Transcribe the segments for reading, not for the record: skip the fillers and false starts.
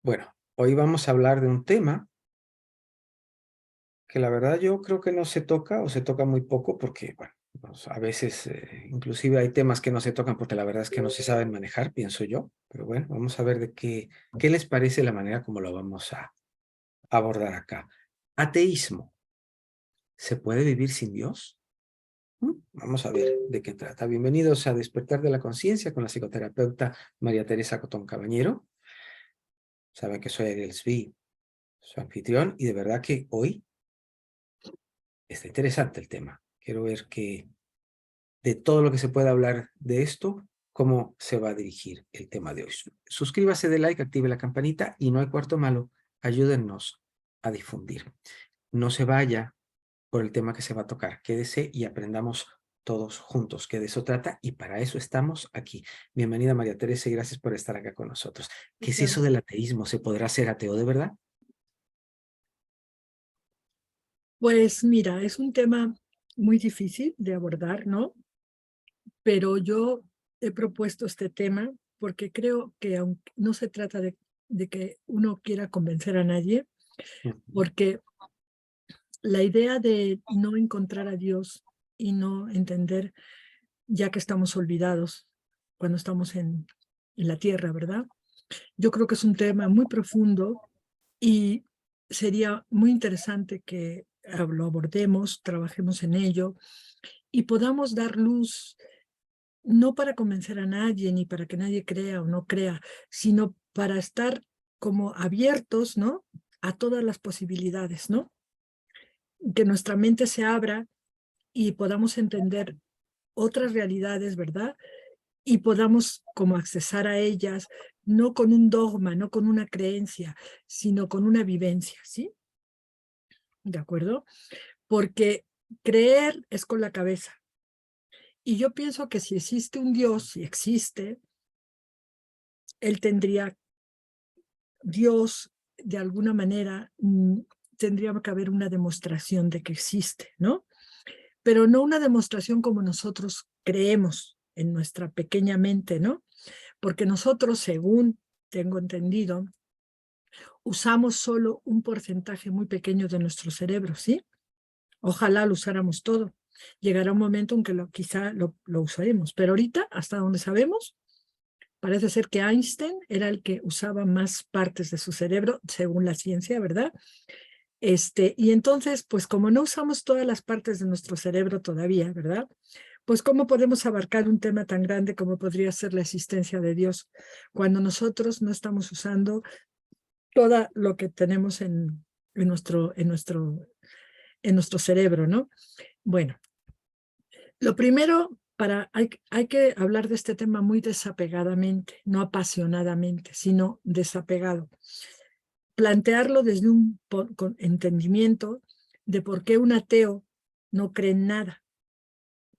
Bueno, hoy vamos a hablar de un tema que la verdad yo creo que no se toca o se toca muy poco porque, bueno, pues, a veces inclusive hay temas que no se tocan porque la verdad es que no se saben manejar, pienso yo. Pero bueno, vamos a ver de qué les parece la manera como lo vamos a abordar acá. Ateísmo. ¿Se puede vivir sin Dios? Vamos a ver de qué trata. Bienvenidos a Despertar de la Conciencia con la psicoterapeuta María Teresa Cotón Cabañero. Saben que soy Ariel Svi, su anfitrión, y de verdad que hoy está interesante el tema. Quiero ver que de todo lo que se pueda hablar de esto, cómo se va a dirigir el tema de hoy. Suscríbase, de like, active la campanita y no hay cuarto malo. Ayúdennos a difundir. No se vaya por el tema que se va a tocar. Quédese y aprendamos todos juntos, que de eso trata y para eso estamos aquí. Bienvenida María Teresa y gracias por estar acá con nosotros. ¿Qué es eso del ateísmo? ¿Se podrá ser ateo de verdad? Pues mira, es un tema muy difícil de abordar, ¿no? Pero yo he propuesto este tema porque creo que aunque no se trata de que uno quiera convencer a nadie, Ujú. porque la idea de no encontrar a Dios y no entender, ya que estamos olvidados cuando estamos en la tierra, ¿verdad? Yo creo que es un tema muy profundo y sería muy interesante que lo abordemos, trabajemos en ello y podamos dar luz, no para convencer a nadie, ni para que nadie crea o no crea, sino para estar como abiertos, ¿no? A todas las posibilidades, ¿no? Que nuestra mente se abra y podamos entender otras realidades, ¿verdad? Y podamos como accesar a ellas, no con un dogma, no con una creencia, sino con una vivencia, ¿sí? ¿De acuerdo? Porque creer es con la cabeza. Y yo pienso que si existe un Dios, si existe, él tendría, Dios, de alguna manera, tendría que haber una demostración de que existe, ¿no? Pero no una demostración como nosotros creemos en nuestra pequeña mente, ¿no? Porque nosotros, según tengo entendido, usamos solo un porcentaje muy pequeño de nuestro cerebro, ¿sí? Ojalá lo usáramos todo. Llegará un momento en que quizá lo usaremos, pero ahorita, hasta donde sabemos, parece ser que Einstein era el que usaba más partes de su cerebro, según la ciencia, ¿verdad? Y entonces, pues como no usamos todas las partes de nuestro cerebro todavía, ¿verdad? Pues cómo podemos abarcar un tema tan grande como podría ser la existencia de Dios, cuando nosotros no estamos usando todo lo que tenemos en nuestro, en nuestro, en nuestro cerebro, ¿no? Bueno, lo primero, hay que hablar de este tema muy desapegadamente, no apasionadamente, sino desapegado. Plantearlo desde un entendimiento de por qué un ateo no cree en nada,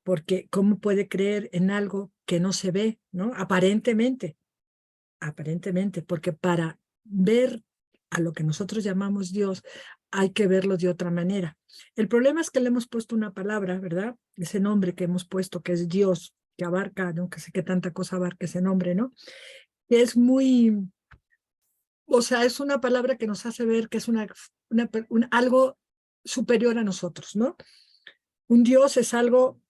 porque cómo puede creer en algo que no se ve, ¿no? Aparentemente, porque para ver a lo que nosotros llamamos Dios, hay que verlo de otra manera. El problema es que le hemos puesto una palabra, ¿verdad? Ese nombre que hemos puesto, que es Dios, que abarca, no que sé qué tanta cosa abarca ese nombre, ¿no? Que es muy, o sea, es una palabra que nos hace ver que es algo superior a nosotros, ¿no? Un Dios es algo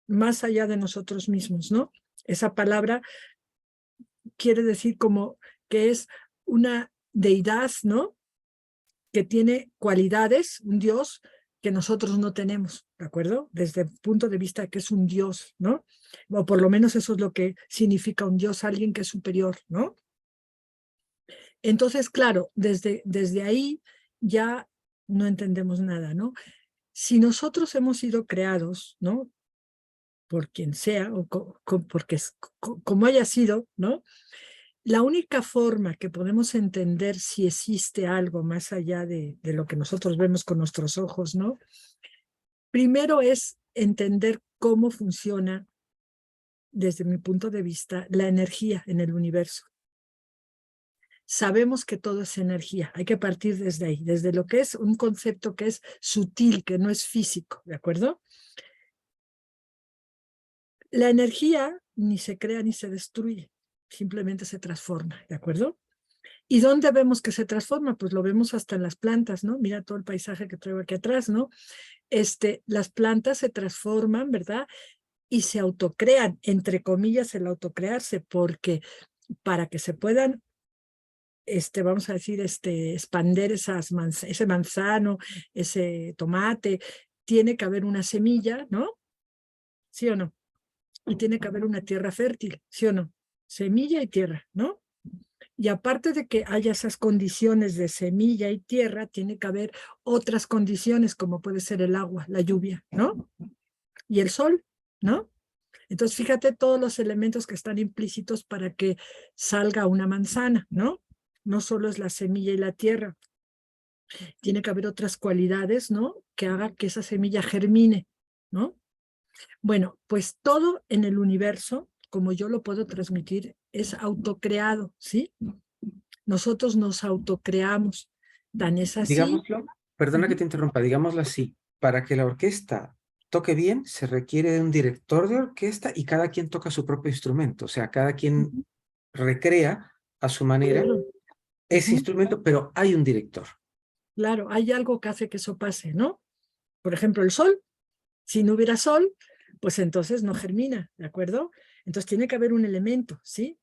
más allá de nosotros mismos, ¿no? Esa palabra quiere decir como que es una deidad, ¿no? Que tiene cualidades, un Dios que nosotros no tenemos, ¿de acuerdo? Desde el punto de vista de que es un Dios, ¿no? O por lo menos eso es lo que significa un Dios, alguien que es superior, ¿no? Entonces, claro, desde ahí ya no entendemos nada, ¿no? Si nosotros hemos sido creados, ¿no? Por quien sea, o porque como haya sido, ¿no? La única forma que podemos entender si existe algo más allá de lo que nosotros vemos con nuestros ojos, ¿no? Primero es entender cómo funciona, desde mi punto de vista, la energía en el universo. Sabemos que todo es energía, hay que partir desde ahí, desde lo que es un concepto que es sutil, que no es físico, ¿de acuerdo? La energía ni se crea ni se destruye, simplemente se transforma, ¿de acuerdo? ¿Y dónde vemos que se transforma? Pues lo vemos hasta en las plantas, ¿no? Mira todo el paisaje que traigo aquí atrás, ¿no? Las plantas se transforman, ¿verdad? Y se autocrean, entre comillas, el autocrearse, porque para que se puedan, vamos a decir, expander ese manzano, ese tomate, tiene que haber una semilla, ¿no? ¿Sí o no? Y tiene que haber una tierra fértil, ¿sí o no? Semilla y tierra, ¿no? Y aparte de que haya esas condiciones de semilla y tierra, tiene que haber otras condiciones, como puede ser el agua, la lluvia, ¿no? Y el sol, ¿no? Entonces, fíjate todos los elementos que están implícitos para que salga una manzana, ¿no? No solo es la semilla y la tierra, tiene que haber otras cualidades, ¿no? Que haga que esa semilla germine, ¿no? Bueno, pues todo en el universo, como yo lo puedo transmitir, es autocreado, ¿sí? Nosotros nos autocreamos. Tan es así. Digámoslo, perdona que te interrumpa, digámoslo así, para que la orquesta toque bien, se requiere de un director de orquesta y cada quien toca su propio instrumento, o sea, cada quien recrea a su manera Claro, ese instrumento, pero hay un director. claro, hay algo que hace que eso pase, ¿no? Por ejemplo, el sol. Si no hubiera sol, pues entonces no germina, ¿de acuerdo? Entonces tiene que haber un elemento, ¿sí?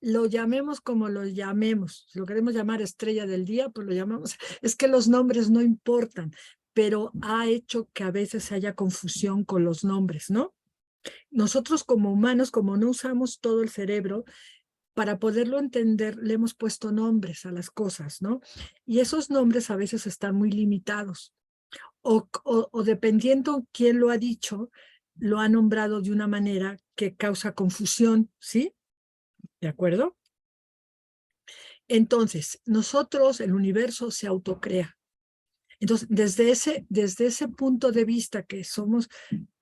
Lo llamemos como lo llamemos. Si lo queremos llamar estrella del día, pues lo llamamos. Es que los nombres no importan, pero ha hecho que a veces haya confusión con los nombres, ¿no? Nosotros como humanos, como no usamos todo el cerebro, para poderlo entender, le hemos puesto nombres a las cosas, ¿no? Y esos nombres a veces están muy limitados. O dependiendo quién lo ha dicho, lo ha nombrado de una manera que causa confusión, ¿sí? ¿De acuerdo? Entonces, nosotros, el universo se autocrea. Entonces, desde ese punto de vista que somos,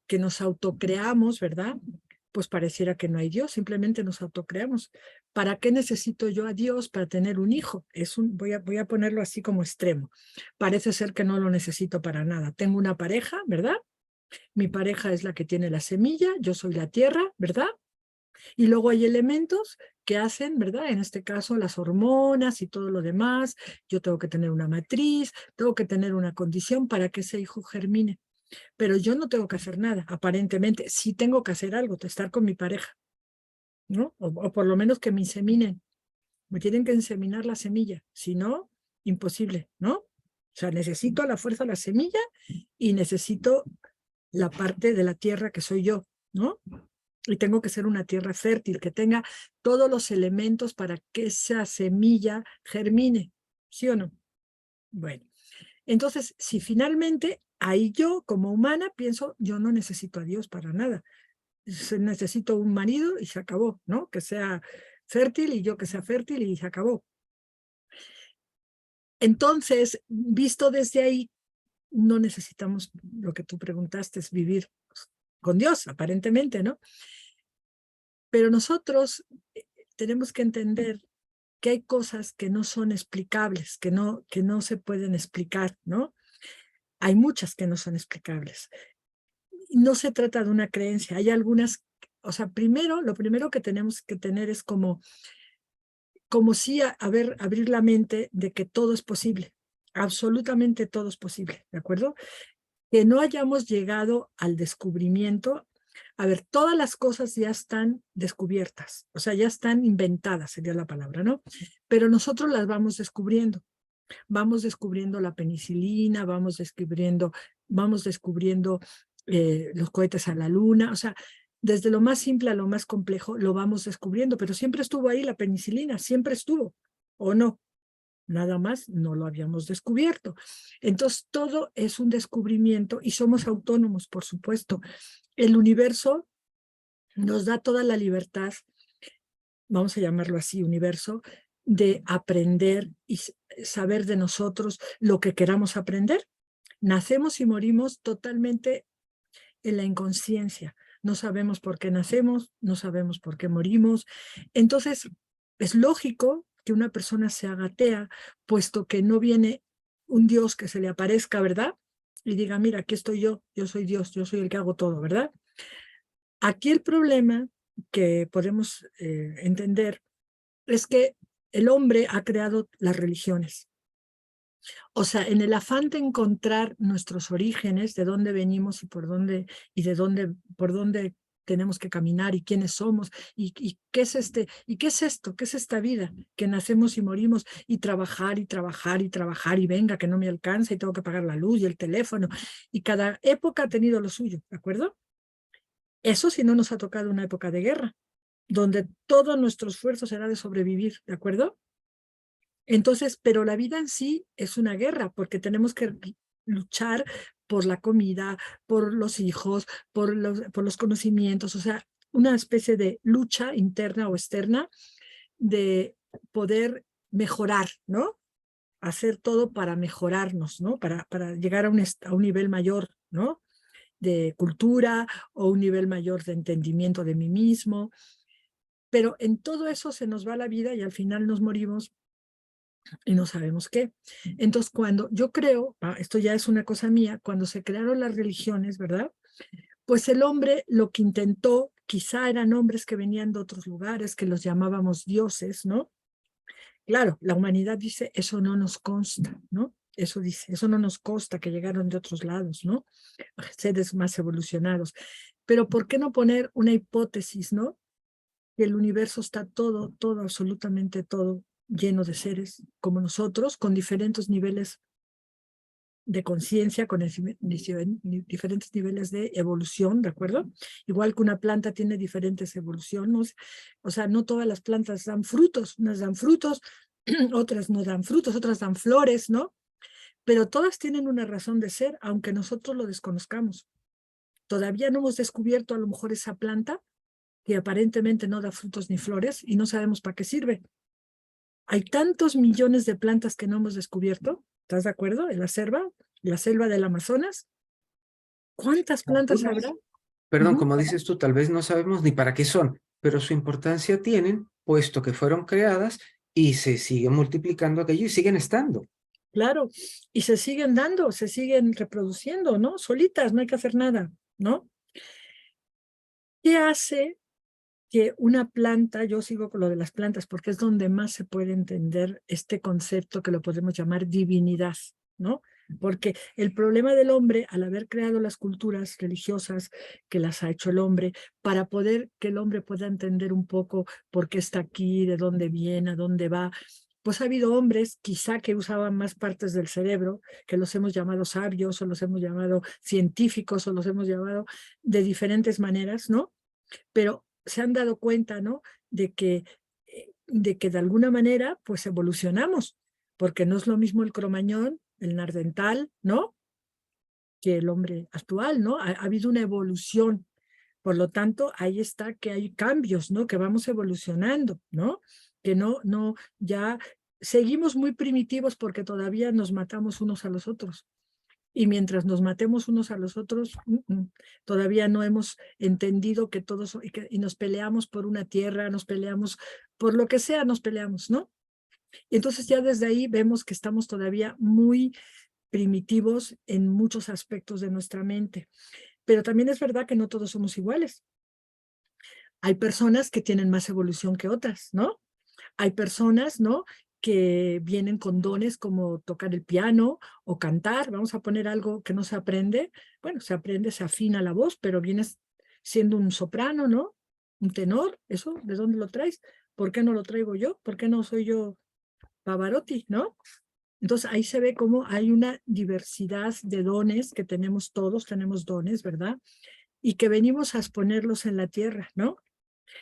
que nos autocreamos, ¿verdad? Pues pareciera que no hay Dios, simplemente nos autocreamos. ¿Para qué necesito yo a Dios para tener un hijo? Voy a ponerlo así como extremo. Parece ser que no lo necesito para nada. Tengo una pareja, ¿verdad? Mi pareja es la que tiene la semilla, yo soy la tierra, ¿verdad? Y luego hay elementos que hacen, ¿verdad? En este caso, las hormonas y todo lo demás. Yo tengo que tener una matriz, tengo que tener una condición para que ese hijo germine. Pero yo no tengo que hacer nada, aparentemente. Sí tengo que hacer algo, estar con mi pareja, ¿no? O por lo menos que me inseminen. Me tienen que inseminar la semilla. Si no, imposible, ¿no? O sea, necesito a la fuerza la semilla y necesito la parte de la tierra que soy yo, ¿no? Y tengo que ser una tierra fértil, que tenga todos los elementos para que esa semilla germine, ¿sí o no? Bueno, entonces, si finalmente ahí yo como humana pienso, yo no necesito a Dios para nada, necesito un marido y se acabó, ¿no? Que sea fértil y yo que sea fértil y se acabó. Entonces, visto desde ahí, no necesitamos lo que tú preguntaste, es vivir con Dios, aparentemente, ¿no? Pero nosotros tenemos que entender que hay cosas que no son explicables, que no se pueden explicar, ¿no? Hay muchas que no son explicables. No se trata de una creencia, hay algunas, o sea, lo primero que tenemos que tener es como sí abrir la mente de que todo es posible, absolutamente todo es posible, ¿de acuerdo? Que no hayamos llegado al descubrimiento. A ver, todas las cosas ya están descubiertas, o sea, ya están inventadas, sería la palabra, ¿no? Pero nosotros las vamos descubriendo. Vamos descubriendo la penicilina, vamos descubriendo los cohetes a la luna, o sea, desde lo más simple a lo más complejo lo vamos descubriendo, pero siempre estuvo ahí la penicilina, siempre estuvo, ¿o no? Nada más no lo habíamos descubierto. Entonces, todo es un descubrimiento y somos autónomos, por supuesto. El universo nos da toda la libertad, vamos a llamarlo así, universo, de aprender y saber de nosotros lo que queramos aprender. Nacemos y morimos totalmente en la inconsciencia. No sabemos por qué nacemos, no sabemos por qué morimos. Entonces, es lógico que una persona se haga atea, puesto que no viene un Dios que se le aparezca, ¿verdad? Y diga, mira, aquí estoy yo soy Dios, yo soy el que hago todo, ¿verdad? Aquí el problema que podemos entender es que el hombre ha creado las religiones. O sea, en el afán de encontrar nuestros orígenes, de dónde venimos y por dónde, por dónde tenemos que caminar y quiénes somos y qué es qué es esto, qué es esta vida, que nacemos y morimos y trabajar y trabajar y trabajar y venga que no me alcanza y tengo que pagar la luz y el teléfono y cada época ha tenido lo suyo, ¿de acuerdo? Eso si no nos ha tocado una época de guerra, donde todo nuestro esfuerzo será de sobrevivir, ¿de acuerdo? Entonces, pero la vida en sí es una guerra, porque tenemos que luchar por la comida, por los hijos, por los conocimientos, o sea, una especie de lucha interna o externa de poder mejorar, ¿no? Hacer todo para mejorarnos, ¿no? Para llegar a un nivel mayor, ¿no? De cultura o un nivel mayor de entendimiento de mí mismo. Pero en todo eso se nos va la vida y al final nos morimos y no sabemos qué. Entonces, cuando yo creo, esto ya es una cosa mía, cuando se crearon las religiones, ¿verdad? Pues el hombre lo que intentó, quizá eran hombres que venían de otros lugares, que los llamábamos dioses, ¿no? Claro, la humanidad dice, eso no nos consta, ¿no? Eso dice, eso no nos consta que llegaron de otros lados, ¿no? Seres más evolucionados. Pero ¿por qué no poner una hipótesis, ¿no? Que el universo está todo, todo, absolutamente todo lleno de seres como nosotros, con diferentes niveles de conciencia, con diferentes niveles de evolución, ¿de acuerdo? Igual que una planta tiene diferentes evoluciones, o sea, no todas las plantas dan frutos, unas dan frutos, otras no dan frutos, otras dan flores, ¿no? Pero todas tienen una razón de ser, aunque nosotros lo desconozcamos. Todavía no hemos descubierto a lo mejor esa planta que aparentemente no da frutos ni flores y no sabemos para qué sirve. Hay tantos millones de plantas que no hemos descubierto, ¿estás de acuerdo? En la selva del Amazonas, ¿cuántas plantas habrá? Perdón, Ujú. como dices tú, tal vez no sabemos ni para qué son, pero su importancia tienen, puesto que fueron creadas y se siguen multiplicando aquello y siguen estando. Claro, y se siguen dando, se siguen reproduciendo, ¿no? Solitas, no hay que hacer nada, ¿no? ¿Qué hace que una planta, yo sigo con lo de las plantas porque es donde más se puede entender este concepto que lo podemos llamar divinidad, ¿no? Porque el problema del hombre, al haber creado las culturas religiosas que las ha hecho el hombre, para poder que el hombre pueda entender un poco por qué está aquí, de dónde viene, a dónde va, pues ha habido hombres quizá que usaban más partes del cerebro, que los hemos llamado sabios, o los hemos llamado científicos, o los hemos llamado de diferentes maneras, ¿no? Pero se han dado cuenta, ¿no? De que de alguna manera, pues evolucionamos, porque no es lo mismo el cromañón, el nardental, ¿no? Que el hombre actual, ¿no? Ha habido una evolución. Por lo tanto, ahí está que hay cambios, ¿no? Que vamos evolucionando, ¿no? Que ya seguimos muy primitivos porque todavía nos matamos unos a los otros. Y mientras nos matemos unos a los otros, todavía no hemos entendido que todos, y nos peleamos por una tierra, nos peleamos por lo que sea, nos peleamos, ¿no? Y entonces ya desde ahí vemos que estamos todavía muy primitivos en muchos aspectos de nuestra mente. Pero también es verdad que no todos somos iguales. Hay personas que tienen más evolución que otras, ¿no? Hay personas, ¿no? Que vienen con dones como tocar el piano o cantar. Vamos a poner algo que no se aprende. Bueno, se aprende, se afina la voz, pero vienes siendo un soprano, ¿no? Un tenor, ¿eso? ¿De dónde lo traes? ¿Por qué no lo traigo yo? ¿Por qué no soy yo Pavarotti, ¿no? Entonces ahí se ve cómo hay una diversidad de dones que todos tenemos dones, ¿verdad? Y que venimos a exponerlos en la tierra, ¿no?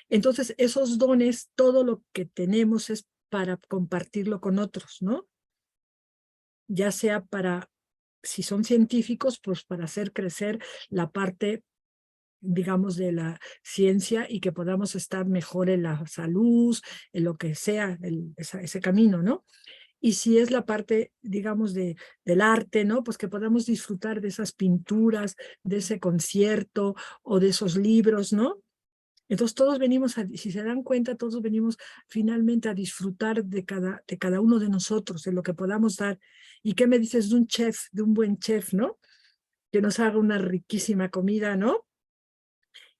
Entonces, esos dones, todo lo que tenemos es para compartirlo con otros, ¿no? Ya sea para, si son científicos, pues para hacer crecer la parte, digamos, de la ciencia y que podamos estar mejor en la salud, en lo que sea, ese camino, ¿no? Y si es la parte, digamos, del arte, ¿no? Pues que podamos disfrutar de esas pinturas, de ese concierto o de esos libros, ¿no? Entonces todos venimos, si se dan cuenta, todos venimos finalmente a disfrutar de cada uno de nosotros, de lo que podamos dar. ¿Y qué me dices de un chef, de un buen chef, ¿no? Que nos haga una riquísima comida, ¿no?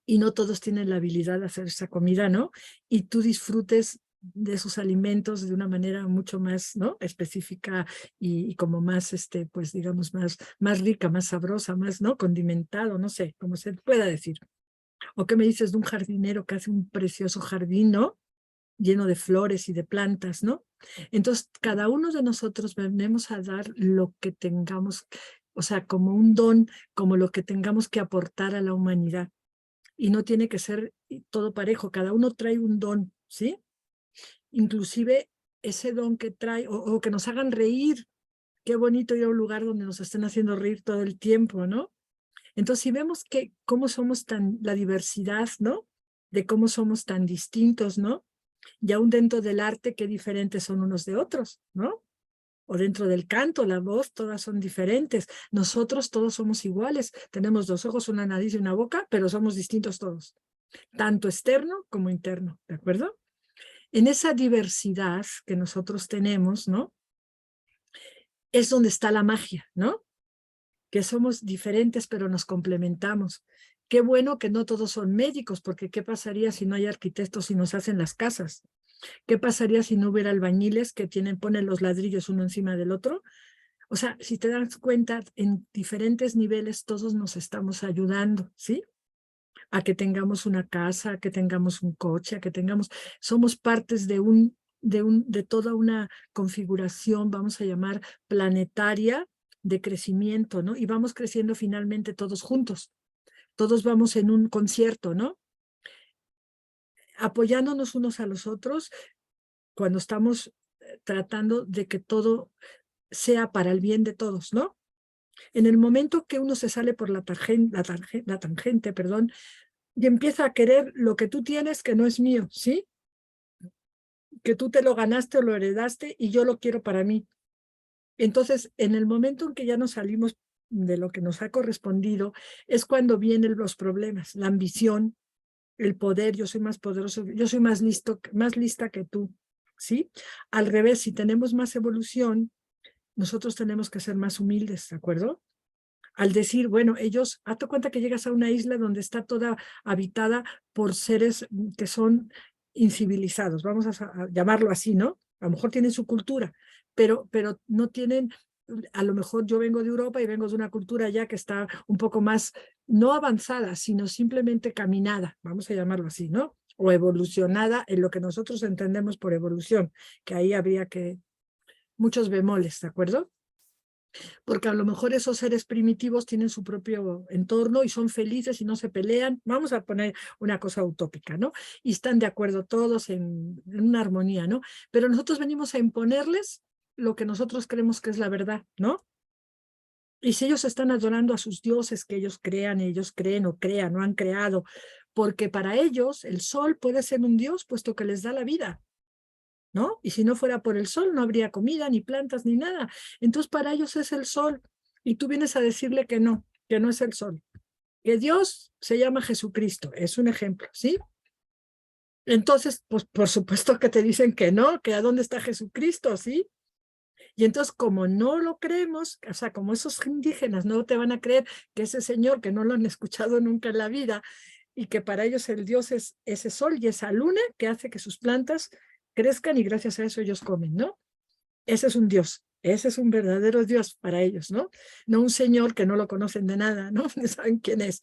y no todos tienen la habilidad de hacer esa comida, ¿no? Y tú disfrutes de esos alimentos de una manera mucho más, ¿no? Específica y como más, pues digamos, más rica, más sabrosa, más, ¿no? Condimentado, no sé, como se pueda decir. ¿O qué me dices de un jardinero que hace un precioso jardín, ¿no? Lleno de flores y de plantas, ¿no? Entonces, cada uno de nosotros venimos a dar lo que tengamos, o sea, como un don, como lo que tengamos que aportar a la humanidad. Y no tiene que ser todo parejo, cada uno trae un don, ¿sí? Inclusive ese don que trae, o que nos hagan reír. Qué bonito ir a un lugar donde nos estén haciendo reír todo el tiempo, ¿no? Entonces, si vemos que cómo somos la diversidad, ¿no? De cómo somos tan distintos, ¿no? Y aún dentro del arte, qué diferentes son unos de otros, ¿no? O dentro del canto, la voz, todas son diferentes. Nosotros todos somos iguales. Tenemos 2 ojos, una nariz y una boca, pero somos distintos todos, tanto externo como interno, ¿de acuerdo? En esa diversidad que nosotros tenemos, ¿no? Es donde está la magia, ¿no? Que somos diferentes, pero nos complementamos. Qué bueno que no todos son médicos, porque ¿qué pasaría si no hay arquitectos y nos hacen las casas? ¿Qué pasaría si no hubiera albañiles que ponen los ladrillos uno encima del otro? O sea, si te das cuenta, en diferentes niveles todos nos estamos ayudando, ¿sí? A que tengamos una casa, a que tengamos un coche, a que tengamos, somos partes de toda una configuración, vamos a llamar planetaria de crecimiento, ¿no? Y vamos creciendo finalmente todos juntos. Todos vamos en un concierto, ¿no? Apoyándonos unos a los otros cuando estamos tratando de que todo sea para el bien de todos, ¿no? En el momento que uno se sale por la tangente, perdón, y empieza a querer lo que tú tienes que no es mío, ¿sí? Que tú te lo ganaste o lo heredaste y yo lo quiero para mí. Entonces, en el momento en que ya nos salimos de lo que nos ha correspondido, es cuando vienen los problemas, la ambición, el poder, yo soy más poderoso, yo soy más listo, más lista que tú, ¿sí? Al revés, si tenemos más evolución, nosotros tenemos que ser más humildes, ¿de acuerdo? Al decir, bueno, ellos, hazte cuenta que llegas a una isla donde está toda habitada por seres que son incivilizados, vamos a llamarlo así, ¿no? A lo mejor tienen su cultura, pero no tienen, a lo mejor yo vengo de Europa y vengo de una cultura ya que está un poco más, no avanzada, sino simplemente caminada, vamos a llamarlo así, ¿no? O evolucionada en lo que nosotros entendemos por evolución, que ahí habría que, muchos bemoles, ¿de acuerdo? Porque a lo mejor esos seres primitivos tienen su propio entorno y son felices y no se pelean. Vamos a poner una cosa utópica, ¿no? Y están de acuerdo todos en una armonía, ¿no? Pero nosotros venimos a imponerles lo que nosotros creemos que es la verdad, ¿no? Y si ellos están adorando a sus dioses que ellos crean, ellos creen o crean o han creado, porque para ellos el sol puede ser un dios puesto que les da la vida, ¿no? Y si no fuera por el sol, no habría comida, ni plantas, ni nada. Entonces, para ellos es el sol. Y tú vienes a decirle que no es el sol. Que Dios se llama Jesucristo, es un ejemplo, ¿sí? Entonces, pues por supuesto que te dicen que no, que a dónde está Jesucristo, ¿sí? Y entonces, como no lo creemos, o sea, como esos indígenas no te van a creer que ese señor que no lo han escuchado nunca en la vida y que para ellos el Dios es ese sol y esa luna que hace que sus plantas crezcan y gracias a eso ellos comen, ¿no? Ese es un Dios, ese es un verdadero Dios para ellos, ¿no? No un señor que no lo conocen de nada, ¿no? No saben quién es.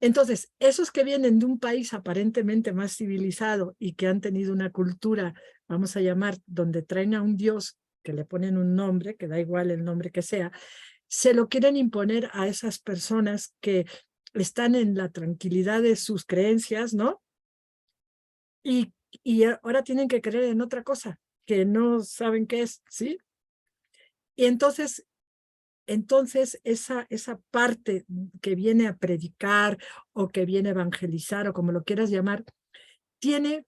Entonces, esos que vienen de un país aparentemente más civilizado y que han tenido una cultura, vamos a llamar, donde traen a un Dios que le ponen un nombre, que da igual el nombre que sea, se lo quieren imponer a esas personas que están en la tranquilidad de sus creencias, ¿no? Y ahora tienen que creer en otra cosa, que no saben qué es, ¿sí? Y entonces esa parte que viene a predicar o que viene a evangelizar o como lo quieras llamar, tiene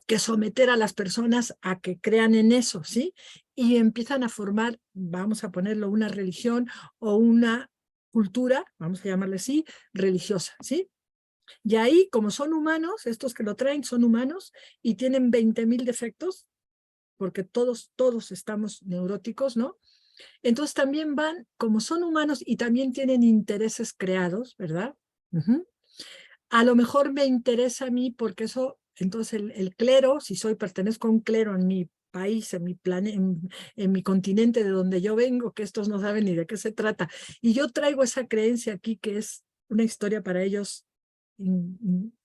que someter a las personas a que crean en eso, ¿sí? Y empiezan a formar, vamos a ponerlo, una religión o una cultura, vamos a llamarle así, religiosa, ¿sí? Y ahí, como son humanos, estos que lo traen son humanos y tienen 20,000 defectos, porque todos estamos neuróticos, ¿no? Entonces también van, como son humanos y también tienen intereses creados, ¿verdad? A lo mejor me interesa a mí porque eso, entonces el clero, si pertenezco a un clero en mi país, en mi continente de donde yo vengo, que estos no saben ni de qué se trata, y yo traigo esa creencia aquí que es una historia para ellos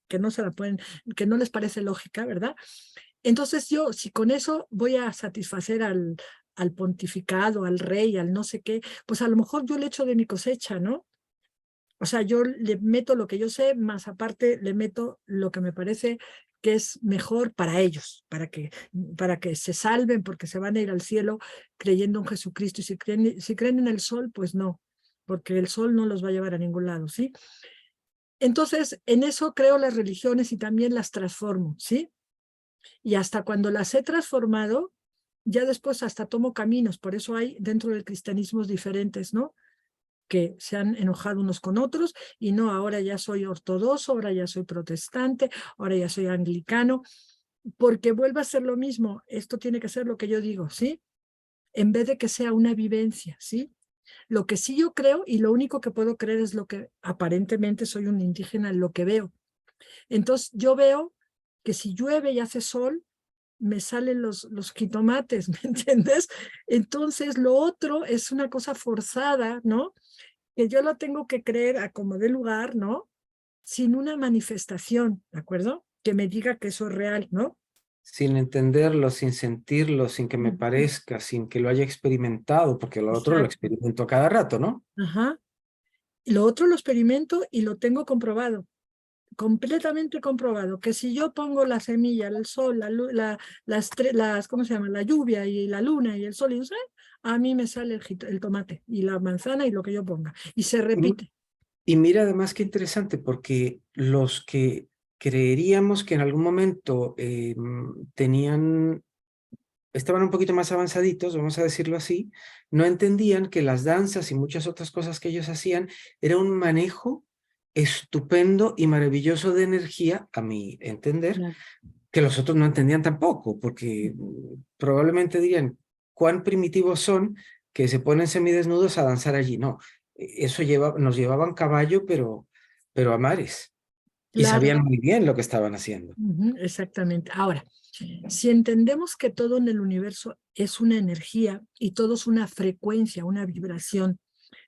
que no se la pueden, que no les parece lógica, ¿verdad? Entonces yo, si con eso voy a satisfacer al pontificado, al rey, al no sé qué, pues a lo mejor yo le echo de mi cosecha, ¿no? O sea, yo le meto lo que yo sé, más aparte le meto lo que me parece que es mejor para ellos, para que se salven, porque se van a ir al cielo creyendo en Jesucristo. Y si creen en el sol, pues no, porque el sol no los va a llevar a ningún lado, ¿sí? Entonces, en eso creo las religiones y también las transformo, ¿sí? Y hasta cuando las he transformado, ya después hasta tomo caminos. Por eso hay dentro del cristianismo diferentes, ¿no? Que se han enojado unos con otros y no, ahora ya soy ortodoxo, ahora ya soy protestante, ahora ya soy anglicano, porque vuelve a ser lo mismo. Esto tiene que ser lo que yo digo, ¿sí? En vez de que sea una vivencia, ¿sí? Lo que sí yo creo y lo único que puedo creer es lo que aparentemente soy un indígena, lo que veo. Entonces yo veo que si llueve y hace sol, me salen los jitomates, ¿me entiendes? Entonces lo otro es una cosa forzada, ¿no? Que yo lo tengo que creer a como de lugar, ¿no? Sin una manifestación, ¿de acuerdo? Que me diga que eso es real, ¿no? Sin entenderlo, sin sentirlo, sin que me Ujú. parezca, sin que lo haya experimentado, porque lo otro lo Exacto. experimento a cada rato, ¿no? Ajá. Y lo otro lo experimento y lo tengo comprobado, completamente comprobado, que si yo pongo la semilla, el sol, ¿cómo se llama? La lluvia y la luna y el sol, y a mí me sale el tomate y la manzana y lo que yo ponga. Y se Y, repite. y mira además qué interesante, porque los que creeríamos que en algún momento estaban un poquito más avanzaditos, vamos a decirlo así, no entendían que las danzas y muchas otras cosas que ellos hacían era un manejo estupendo y maravilloso de energía, a mi entender, Claro. que los otros no entendían tampoco, porque probablemente dirían, ¿cuán primitivos son que se ponen semidesnudos a danzar allí? No, eso nos llevaban caballo, pero a mares, y Claro. sabían muy bien lo que estaban haciendo. Ujú, exactamente. Ahora, si entendemos que todo en el universo es una energía y todo es una frecuencia, una vibración,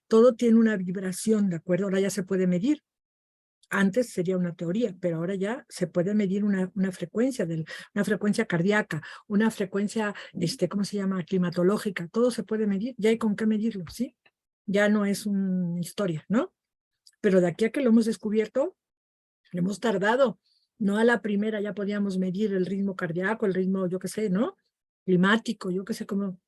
todo tiene una vibración, ¿de acuerdo? Ahora ya se puede medir. Antes sería una teoría, pero ahora ya se puede medir una frecuencia, una frecuencia cardíaca, una frecuencia, ¿cómo se llama? Climatológica. Todo se puede medir, ya hay con qué medirlo, ¿sí? Ya no es una historia, ¿no? Pero de aquí a que lo hemos descubierto, hemos tardado. No a la primera ya podíamos medir el ritmo cardíaco, el ritmo, yo qué sé, ¿no? Climático, yo qué sé cómo.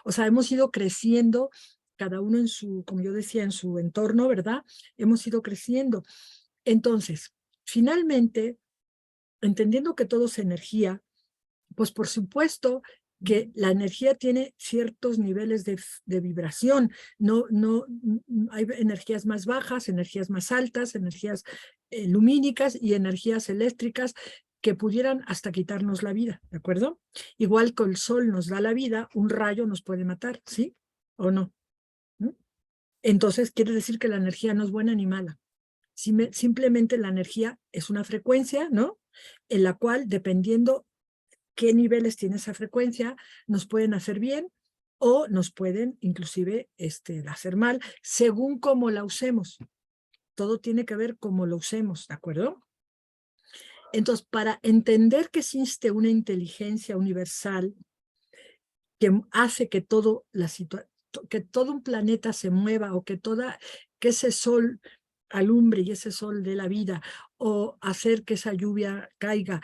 O sea, hemos ido creciendo, cada uno en su, como yo decía, en su entorno, ¿verdad? Hemos ido creciendo. Entonces, finalmente, entendiendo que todo es energía, pues por supuesto que la energía tiene ciertos niveles de vibración. No, hay energías más bajas, energías más altas, energías lumínicas y energías eléctricas que pudieran hasta quitarnos la vida, ¿de acuerdo? Igual que el sol nos da la vida, un rayo nos puede matar, ¿sí? ¿O no? ¿Mm? Entonces quiere decir que la energía no es buena ni mala. Simplemente la energía es una frecuencia, ¿no? En la cual, dependiendo qué niveles tiene esa frecuencia, nos pueden hacer bien o nos pueden inclusive hacer mal, según cómo la usemos. Todo tiene que ver cómo lo usemos, ¿de acuerdo? Entonces, para entender que existe una inteligencia universal que hace que que todo un planeta se mueva o que ese sol alumbre y ese sol de la vida o hacer que esa lluvia caiga,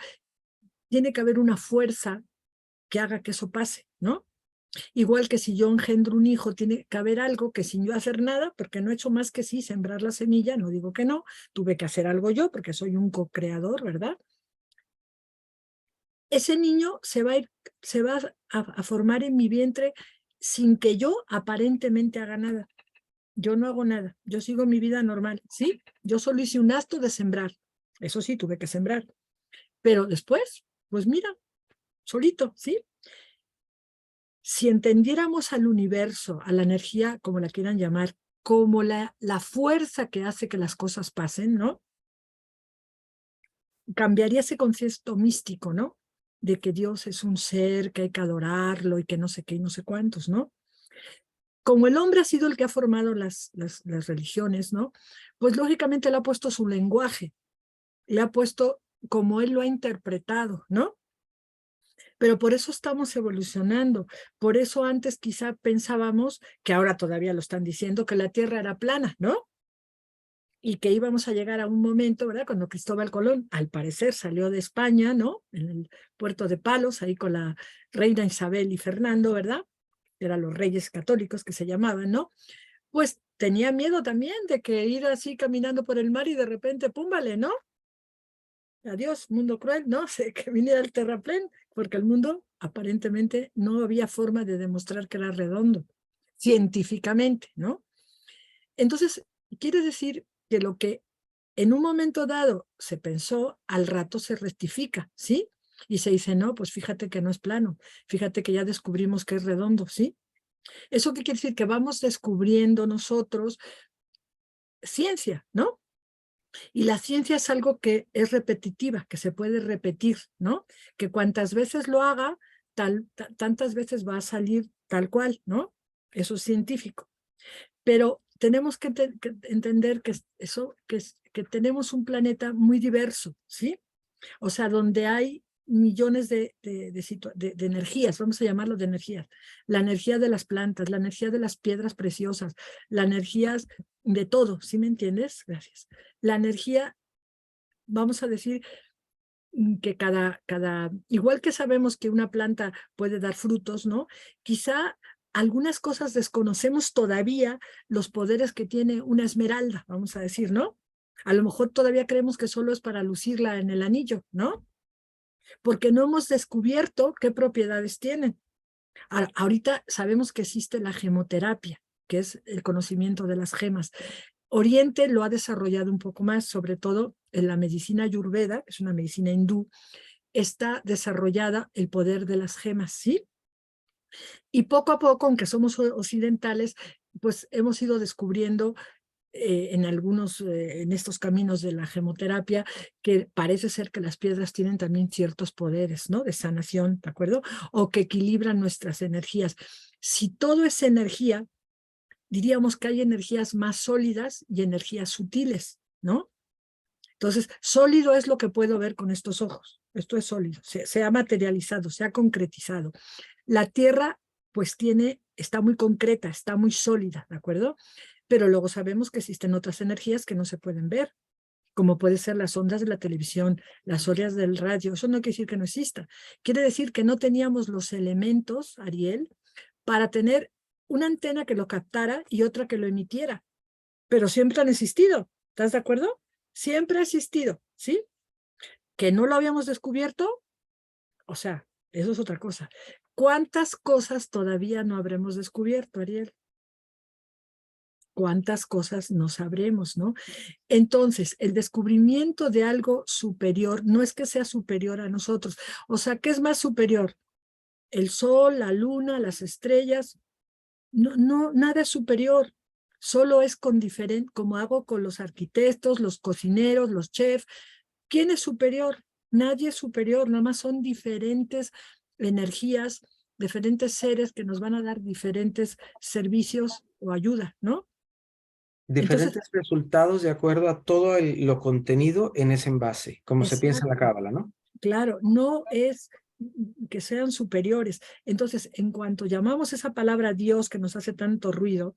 tiene que haber una fuerza que haga que eso pase, ¿no? Igual que si yo engendro un hijo, tiene que haber algo que sin yo hacer nada, porque no he hecho más que sí, sembrar la semilla, no digo que no, tuve que hacer algo yo, porque soy un co-creador, ¿verdad? Ese niño se va a formar en mi vientre sin que yo aparentemente haga nada. Yo no hago nada, yo sigo mi vida normal, ¿sí? Yo solo hice un acto de sembrar, eso sí, tuve que sembrar, pero después, pues mira, solito, ¿sí? Si entendiéramos al universo, a la energía, como la quieran llamar, como la fuerza que hace que las cosas pasen, ¿no? cambiaría ese concepto místico, ¿no? De que Dios es un ser, que hay que adorarlo y que no sé qué y no sé cuántos, ¿no? Como el hombre ha sido el que ha formado las religiones, ¿no? Pues lógicamente le ha puesto su lenguaje, le ha puesto como él lo ha interpretado, ¿no? Pero por eso estamos evolucionando. Por eso antes quizá pensábamos, que ahora todavía lo están diciendo, que la Tierra era plana, ¿no? Y que íbamos a llegar a un momento, ¿verdad? Cuando Cristóbal Colón, al parecer, salió de España, ¿no? En el puerto de Palos, ahí con la reina Isabel y Fernando, ¿verdad? Eran los reyes católicos que se llamaban, ¿no? Pues tenía miedo también de que ir así caminando por el mar y de repente, púmbale, ¿no? Adiós, mundo cruel, ¿no? Que viniera el terraplén, porque el mundo aparentemente no había forma de demostrar que era redondo, científicamente, ¿no? Entonces, quiere decir que lo que en un momento dado se pensó, al rato se rectifica, ¿sí? Y se dice, no, pues fíjate que no es plano, fíjate que ya descubrimos que es redondo, ¿sí? ¿Eso qué quiere decir? Que vamos descubriendo nosotros ciencia, ¿no? Y la ciencia es algo que es repetitiva, que se puede repetir, ¿no? Que cuantas veces lo haga, tantas veces va a salir tal cual, ¿no? Eso es científico. Pero tenemos que entender que eso, que tenemos un planeta muy diverso, ¿sí? O sea, donde hay millones de energías, vamos a llamarlo de energías. La energía de las plantas, la energía de las piedras preciosas, la energía de todo, ¿sí me entiendes? Gracias. La energía, vamos a decir, que igual que sabemos que una planta puede dar frutos, ¿no? Quizá algunas cosas desconocemos todavía los poderes que tiene una esmeralda, vamos a decir, ¿no? A lo mejor todavía creemos que solo es para lucirla en el anillo, ¿no? Porque no hemos descubierto qué propiedades tienen. Ahorita sabemos que existe la gemoterapia, que es el conocimiento de las gemas. Oriente lo ha desarrollado un poco más, sobre todo en la medicina ayurveda, que es una medicina hindú, está desarrollada el poder de las gemas, ¿sí? Y poco a poco, aunque somos occidentales, pues hemos ido descubriendo en estos caminos de la gemoterapia, que parece ser que las piedras tienen también ciertos poderes, ¿no? De sanación, ¿de acuerdo? O que equilibran nuestras energías. Si todo es energía, diríamos que hay energías más sólidas y energías sutiles, ¿no? Entonces, sólido es lo que puedo ver con estos ojos. Esto es sólido, se ha materializado, se ha concretizado. La Tierra, pues está muy concreta, está muy sólida, ¿de acuerdo? Pero luego sabemos que existen otras energías que no se pueden ver, como puede ser las ondas de la televisión, las ondas del radio. Eso no quiere decir que no exista. Quiere decir que no teníamos los elementos, Ariel, para tener una antena que lo captara y otra que lo emitiera. Pero siempre han existido. ¿Estás de acuerdo? Siempre ha existido, ¿sí? Que no lo habíamos descubierto, o sea, eso es otra cosa. ¿Cuántas cosas todavía no habremos descubierto, Ariel? ¿Cuántas cosas no sabremos, no? Entonces, el descubrimiento de algo superior no es que sea superior a nosotros. O sea, ¿qué es más superior? El sol, la luna, las estrellas. No, no, nada es superior. Solo es con diferente, como hago con los arquitectos, los cocineros, los chefs. ¿Quién es superior? Nadie es superior, nada más son diferentes energías, diferentes seres que nos van a dar diferentes servicios o ayuda, ¿no? Entonces, Diferentes resultados de acuerdo a todo lo contenido en ese envase, como se piensa en la exacto, cábala, ¿no? claro, no es que sean superiores. Entonces, en cuanto llamamos esa palabra Dios que nos hace tanto ruido,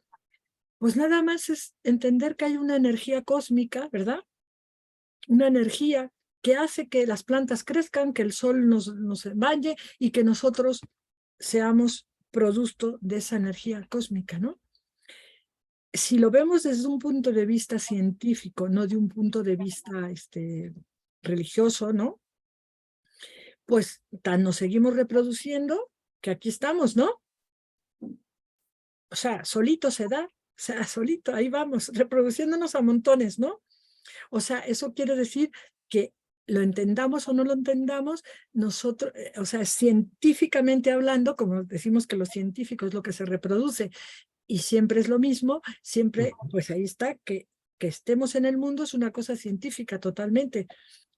pues nada más es entender que hay una energía cósmica, ¿verdad? Una energía que hace que las plantas crezcan, que el sol nos bañe y que nosotros seamos producto de esa energía cósmica, ¿no? Si lo vemos desde un punto de vista científico, no de un punto de vista religioso, ¿no? Pues tan nos seguimos reproduciendo que aquí estamos, ¿no? O sea, solito se da, o sea, solito, ahí vamos, reproduciéndonos a montones, ¿no? O sea, eso quiere decir que lo entendamos o no lo entendamos, nosotros, o sea, científicamente hablando, como decimos que lo científico es lo que se reproduce y siempre es lo mismo, siempre, pues ahí está, que estemos en el mundo es una cosa científica totalmente.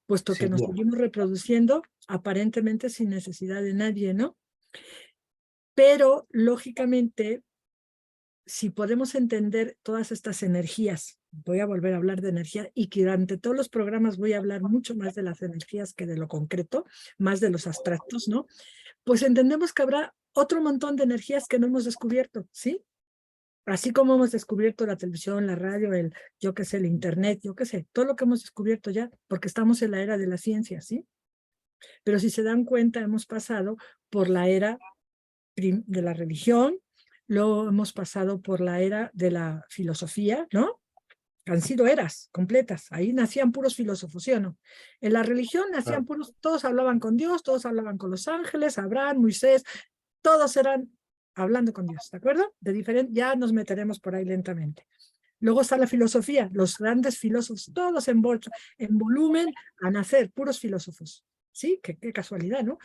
puesto que nos seguro. seguimos reproduciendo aparentemente sin necesidad de nadie, ¿no? Pero, lógicamente, si podemos entender todas estas energías, voy a volver a hablar de energía y que durante todos los programas voy a hablar mucho más de las energías que de lo concreto, más de los abstractos, ¿no? Pues entendemos que habrá otro montón de energías que no hemos descubierto, ¿sí? Así como hemos descubierto la televisión, la radio, yo qué sé, el internet, yo qué sé, todo lo que hemos descubierto ya, porque estamos en la era de la ciencia, ¿sí? Pero si se dan cuenta, hemos pasado por la era de la religión, luego hemos pasado por la era de la filosofía, ¿no? Han sido eras completas, ahí nacían puros filósofos, ¿sí o no? En la religión nacían Claro. puros, todos hablaban con Dios, todos hablaban con los ángeles, Abraham, Moisés, todos eran hablando con Dios, ¿de acuerdo? Ya nos meteremos por ahí lentamente. Luego está la filosofía, los grandes filósofos, todos en volumen a nacer, puros filósofos. Sí, qué casualidad, ¿no?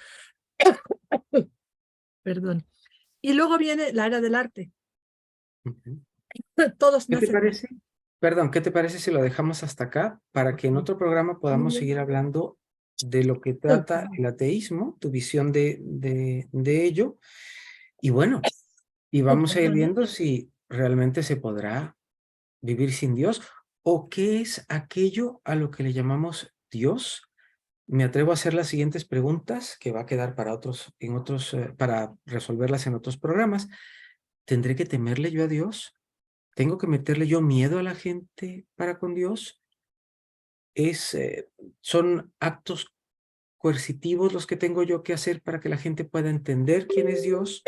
Perdón. Y luego viene la era del arte. Ujú. Todos ¿Qué te nacen. parece? Perdón, ¿qué te parece si lo dejamos hasta acá para que en otro programa Muy podamos bien. seguir hablando de lo que trata el ateísmo, tu visión de ello? Y bueno, y vamos a ir Perdón, ¿eh? viendo si realmente se podrá vivir sin Dios o qué es aquello a lo que le llamamos Dios. Me atrevo a hacer las siguientes preguntas que va a quedar para para resolverlas en otros programas. ¿Tendré que temerle yo a Dios? ¿Tengo que meterle yo miedo a la gente para con Dios? ¿Son actos coercitivos los que tengo yo que hacer para que la gente pueda entender quién es Dios?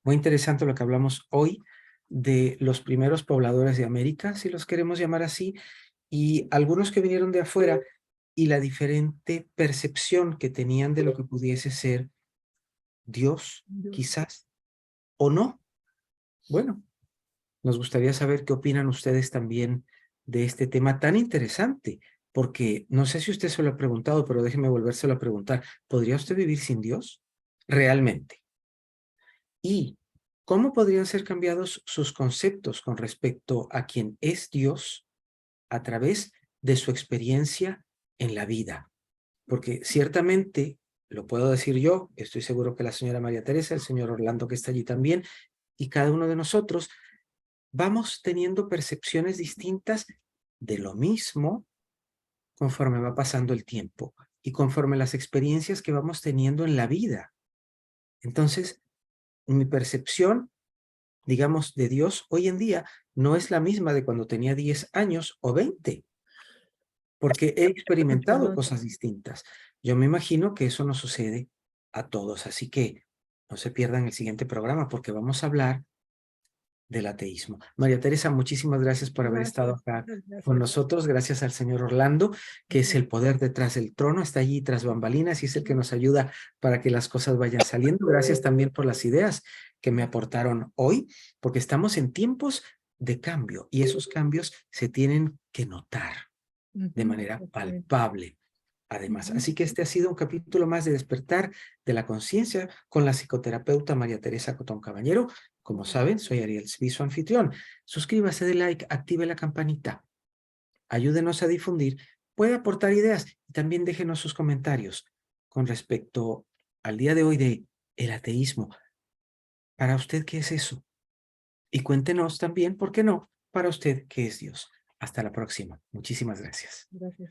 Muy interesante lo que hablamos hoy de los primeros pobladores de América, si los queremos llamar así, y algunos que vinieron de afuera y la diferente percepción que tenían de lo que pudiese ser Dios, Dios. quizás, o no. Bueno, nos gustaría saber qué opinan ustedes también de este tema tan interesante, porque no sé si usted se lo ha preguntado, pero déjeme volvérselo a preguntar. ¿Podría usted vivir sin Dios? Realmente. ¿Y cómo podrían ser cambiados sus conceptos con respecto a quién es Dios a través de su experiencia en la vida? Porque ciertamente, lo puedo decir yo, estoy seguro que la señora María Teresa, el señor Orlando que está allí también, y cada uno de nosotros, vamos teniendo percepciones distintas de lo mismo conforme va pasando el tiempo y conforme las experiencias que vamos teniendo en la vida. Entonces, mi percepción, digamos, de Dios hoy en día no es la misma de cuando tenía 10 años o 20, porque he experimentado Perdón. cosas distintas. Yo me imagino que eso nos sucede a todos, así que no se pierdan el siguiente programa porque vamos a hablar del ateísmo. María Teresa, muchísimas gracias por haber estado Gracias, acá muchas con gracias. nosotros. Gracias al señor Orlando, que es el poder detrás del trono, está allí tras bambalinas y es el que nos ayuda para que las cosas vayan saliendo. Gracias también por las ideas que me aportaron hoy, porque estamos en tiempos de cambio y esos cambios se tienen que notar de manera Exactamente. palpable. Además, así que este ha sido un capítulo más de Despertar de la Conciencia con la psicoterapeuta María Teresa Cotón Cabañero. Como saben, soy Ariel Svi, su anfitrión. Suscríbase, de like, active la campanita. Ayúdenos a difundir. Puede aportar ideas y también déjenos sus comentarios con respecto al día de hoy de el ateísmo. Para usted, ¿qué es eso? Y cuéntenos también, ¿por qué no? Para usted, ¿qué es Dios? Hasta la próxima. Muchísimas gracias. Gracias.